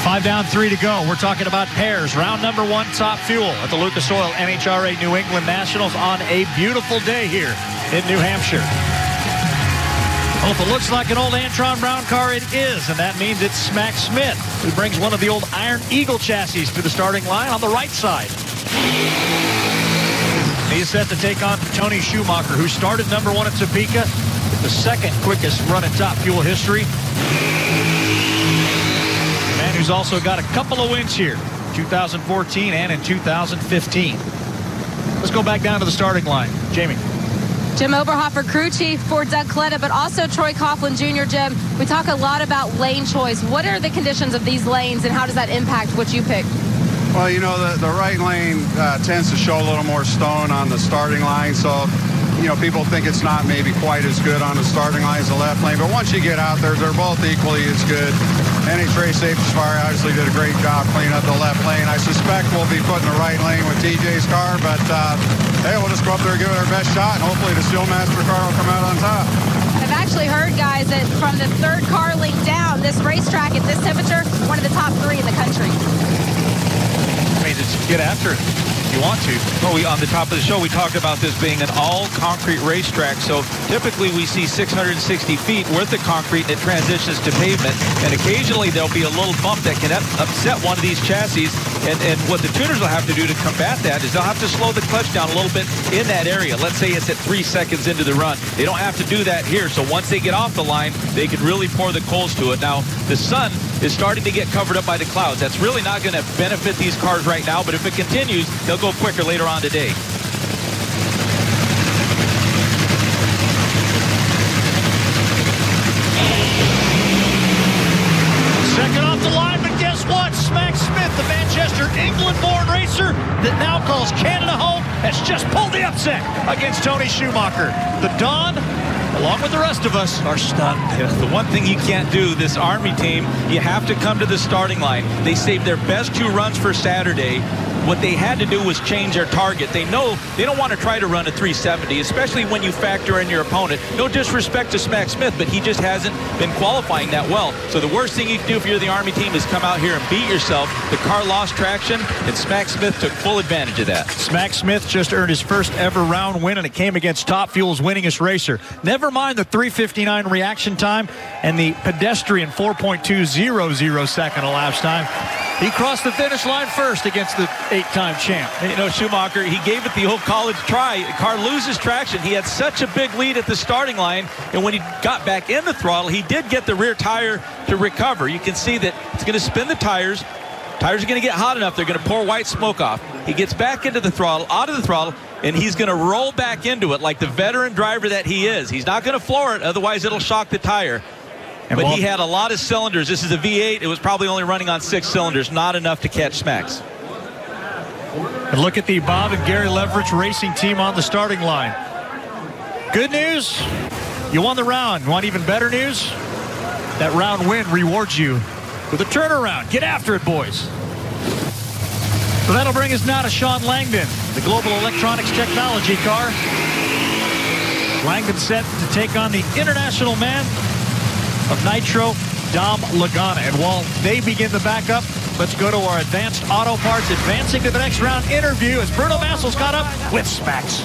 5 down, 3 to go. We're talking about pairs. Round number 1, Top Fuel at the Lucas Oil NHRA New England Nationals on a beautiful day here in New Hampshire. Well, if it looks like an old Antron Brown car, it is, and that means it's Smax Smith, who brings one of the old Iron Eagle chassis to the starting line on the right side. He's set to take on Tony Schumacher, who started number 1 at Topeka, with the second quickest run in Top Fuel history. Man who's also got a couple of wins here, 2014 and in 2015. Let's go back down to the starting line. Jamie. Jim Oberhofer, crew chief for Doug Coletta, but also Troy Coughlin Jr. Jim, we talk a lot about lane choice. What are the conditions of these lanes, and how does that impact what you pick? Well, you know, the right lane tends to show a little more stone on the starting line, so, you know, people think it's not maybe quite as good on the starting line as the left lane, but once you get out there, they're both equally as good. NHRA Safety Fire obviously did a great job cleaning up the left lane. I suspect we'll be putting the right lane with TJ's car, but hey, we'll just go up there and give it our best shot, and hopefully the Steelmaster car will come out on top. I've actually heard, guys, that from the third car link down, this racetrack at this temperature, one of the top 3 in the country. I mean, just get after it if you want to. Well, on the top of the show, we talked about this being an all-concrete racetrack, so typically we see 660 feet worth of concrete and it transitions to pavement, and occasionally there'll be a little bump that can upset one of these chassis, and what the tuners will have to do to combat that is they'll have to slow the clutch down a little bit in that area. Let's say it's at 3 seconds into the run. They don't have to do that here, so once they get off the line, they can really pour the coals to it. Now, the sun is starting to get covered up by the clouds. That's really not going to benefit these cars right now, but if it continues, they'll go quicker later on today. Second off the line, but guess what? Smax Smith, the Manchester, England-born racer that now calls Canada home, has just pulled the upset against Tony Schumacher. The Don, along with the rest of us, are stunned. The one thing you can't do, this Army team, you have to come to the starting line. They saved their best 2 runs for Saturday. What they had to do was change their target. They know they don't want to try to run a 370, especially when you factor in your opponent. No disrespect to Smax Smith, but he just hasn't been qualifying that well. So the worst thing you can do if you're the Army team is come out here and beat yourself. The car lost traction, and Smax Smith took full advantage of that. Smax Smith just earned his first ever round win, and it came against Top Fuel's winningest racer. Never mind the 3:59 reaction time and the pedestrian 4.200 second elapsed time. He crossed the finish line first against the 8-time champ. You know, Schumacher, he gave it the old college try. The car loses traction. He had such a big lead at the starting line, and when he got back in the throttle, he did get the rear tire to recover. You can see that it's going to spin the tires. Tires are going to get hot enough. They're going to pour white smoke off. He gets back into the throttle, out of the throttle, and he's going to roll back into it like the veteran driver that he is. He's not going to floor it, otherwise it'll shock the tire. But he had a lot of cylinders. This is a V8. It was probably only running on 6 cylinders, not enough to catch Smax. And look at the Bob and Gary Leverage racing team on the starting line. Good news, you won the round. Want even better news? That round win rewards you with a turnaround. Get after it, boys. So that'll bring us now to Sean Langdon, the Global Electronics Technology car. Langdon set to take on the international man of Nitro, Dom Lagana. And while they begin the backup, let's go to our Advanced Auto Parts advancing to the next round interview as Bruno Massel's caught up with Smax.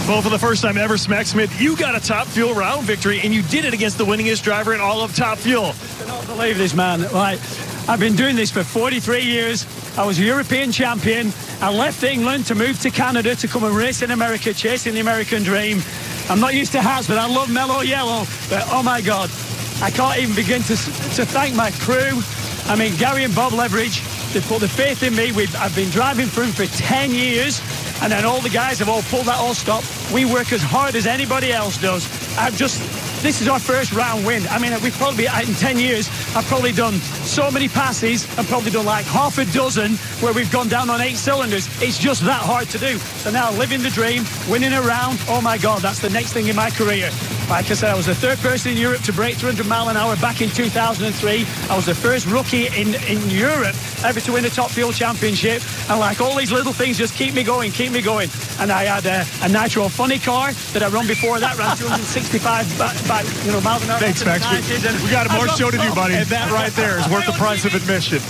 Well, for the first time ever, Smax Smith, you got a Top Fuel round victory, and you did it against the winningest driver in all of Top Fuel. I cannot believe this, man. Like, I've been doing this for 43 years. I was a European champion. I left England to move to Canada to come and race in America, chasing the American dream. I'm not used to hats, but I love mellow yellow. But, oh, my God, I can't even begin to thank my crew. I mean, Gary and Bob Leverage, they put the faith in me. I've been driving for them for 10 years, and then all the guys have all pulled that all stop. We work as hard as anybody else does. This is our first round win. I mean, we've probably, in 10 years, I've probably done so many passes and probably done like half a dozen where we've gone down on 8 cylinders. It's just that hard to do. So now living the dream, winning a round, oh my God, that's the next thing in my career. Like I said, I was the third person in Europe to break 200 mile an hour back in 2003. I was the first rookie in Europe ever to win a top fuel championship. And like all these little things just keep me going. And I had a Nitro funny car that I run before that, ran 265 miles an hour. Thanks, Max. We got more show to do, buddy. And that right there is worth the price of admission.